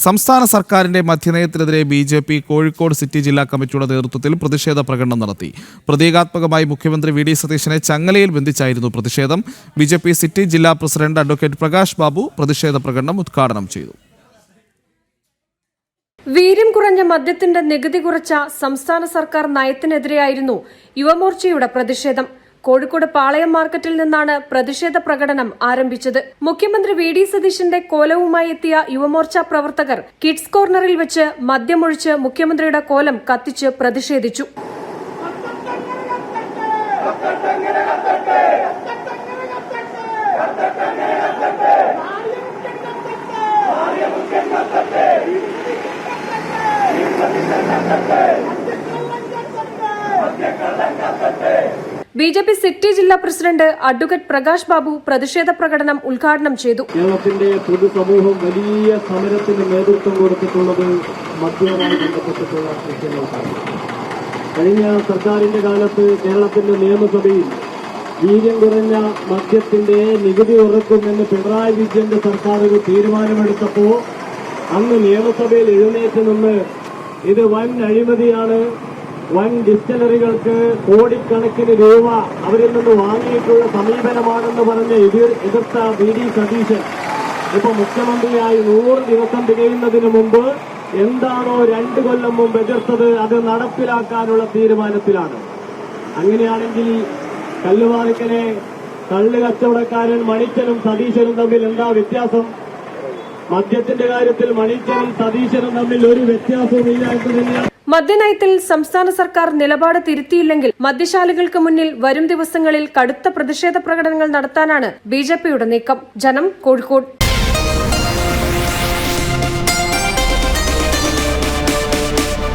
സംസ്ഥാന സർക്കാരിന്റെ മദ്യനയത്തിനെതിരെ BJP. Kozhikode city ജില്ലാ കമ്മിറ്റിയുടെ നേതൃത്വത്തിൽ പ്രതിഷേധ പ്രകടനം നടത്തി. പ്രതീകാത്മകമായി മുഖ്യമന്ത്രി വി.ഡി. സതീശനെ ചങ്ങലയിൽ ബന്ധിച്ചായിരുന്നു പ്രതിഷേധം. ബി.ജെ.പി. സിറ്റി ജില്ലാ പ്രസിഡന്റ് അഡ്വക്കേറ്റ് പ്രകാശ് ബാബു പ്രതിഷേധ പ്രകടനം ഉദ്ഘാടനം ചെയ്തു. വീര്യം കുറഞ്ഞ മദ്യത്തിന്റെ നികുതി കുറച്ച സംസ്ഥാന സർക്കാർ നയത്തിനെതിരെയായിരുന്നു യുവമോർച്ചയുടെ പ്രതിഷേധം. കോഴിക്കോട് പാളയം മാർക്കറ്റിൽ നിന്നാണ് പ്രതിഷേധ പ്രകടനം ആരംഭിച്ചത്. മുഖ്യമന്ത്രി വി.ഡി. സതീശന്റെ കോലവുമായി എത്തിയ യുവമോർച്ച പ്രവർത്തകർ കിഡ്സ് കോർണറിൽ വെച്ച് മദ്യമൊഴിച്ച് മുഖ്യമന്ത്രിയുടെ കോലം കത്തിച്ച് പ്രതിഷേധിച്ചു. ബി.ജെ.പി. സിറ്റി ജില്ലാ പ്രസിഡന്റ് അഡ്വക്കേറ്റ് പ്രകാശ് ബാബു പ്രതിഷേധ പ്രകടനം ഉദ്ഘാടനം ചെയ്തു. കേരളത്തിന്റെ പൊതുസമൂഹം വലിയ സമരത്തിന് നേതൃത്വം കൊടുത്തിട്ടുള്ളത് മദ്യവുമായി ബന്ധപ്പെട്ടിട്ടുള്ള വിഷയങ്ങൾക്കാണ്. കഴിഞ്ഞ സർക്കാരിന്റെ കാലത്ത് കേരളത്തിന്റെ നിയമസഭയിൽ വീര്യം കുറഞ്ഞ മദ്യത്തിന്റെ നികുതി കുറക്കുമെന്ന് പിണറായി വിജയന്റെ സർക്കാർ ഒരു തീരുമാനമെടുത്തപ്പോൾ അന്ന് നിയമസഭയിൽ എഴുന്നേറ്റ് നിന്ന് ഇത് വൻ അഴിമതിയാണ്, വൻ ഡിസ്റ്റിലറികൾക്ക് കോടിക്കണക്കിന് രൂപ അവരിൽ നിന്ന് വാങ്ങിയിട്ടുള്ള സമീപനമാണെന്ന് പറഞ്ഞ് എതിർത്ത വി.ഡി. സതീശൻ ഇപ്പൊ മുഖ്യമന്ത്രിയായി 100 ദിവസം തികയുന്നതിന് മുമ്പ് എന്താണോ 2 കൊല്ലം മുമ്പ് എതിർത്തത് അത് നടപ്പിലാക്കാനുള്ള തീരുമാനത്തിലാണ്. അങ്ങനെയാണെങ്കിൽ കല്ലുവാളിക്കനെ കള്ള് കച്ചവടക്കാരൻ മണിച്ചനും സതീശനും തമ്മിൽ എന്താ വ്യത്യാസം? മദ്യത്തിന്റെ കാര്യത്തിൽ മണിച്ചനും സതീശനും തമ്മിൽ ഒരു വ്യത്യാസവുമില്ല എന്ന് തന്നെയാണ്. മദ്യനയത്തിൽ സംസ്ഥാന സർക്കാർ നിലപാട് തിരുത്തിയില്ലെങ്കിൽ മദ്യശാലകൾക്ക് മുന്നിൽ വരും ദിവസങ്ങളിൽ കടുത്ത പ്രതിഷേധ പ്രകടനങ്ങൾ നടത്താനാണ് ബി.ജെ.പിയുടെ നീക്കം. ജനം, കോഴിക്കോട്.